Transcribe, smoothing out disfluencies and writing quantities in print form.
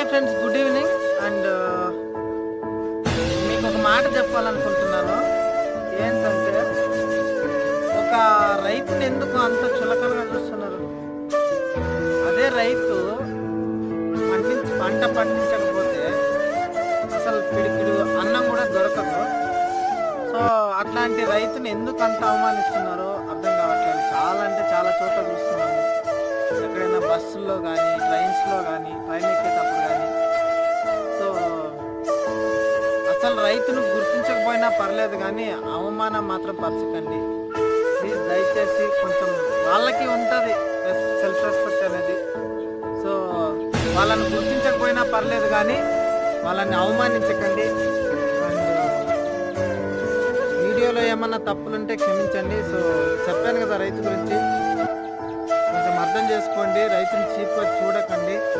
Hi friends, good evening. And మీకు ఒక మాట చెప్పాలనుకుంటున్నాను. ఏంటంటే, ఒక రైతుని ఎందుకు అంత చులకనగా చూస్తున్నారు? అదే రైతు పంట పండించకపోతే అసలు పిడికిడు అన్నం కూడా దొరకదు. సో అట్లాంటి రైతుని ఎందుకు అంత అవమానిస్తున్నారో అర్థం కావట్లేదు. చాలా అంటే చాలా చోట్ల చూస్తున్నాము. ఎక్కడైనా బస్సుల్లో కానీ, ట్రైన్స్లో కానీ, ట్రైన్ ఎక్కేటప్పుడు కానీ. సో అసలు రైతును గుర్తించకపోయినా పర్లేదు, కానీ అవమానం మాత్రం పరచకండి ప్లీజ్. దయచేసి కొంచెం వాళ్ళకి ఉంటుంది సెల్ఫ్ రెస్పెక్ట్ అనేది. సో వాళ్ళని గుర్తించకపోయినా పర్లేదు, కానీ వాళ్ళని అవమానించకండి. అండ్ వీడియోలో ఏమన్నా తప్పులుంటే క్షమించండి. సో చెప్పాను కదా రైతు గురించి, కొంచెం అర్థం చేసుకోండి. రైతుని చీప్గా చూడకండి.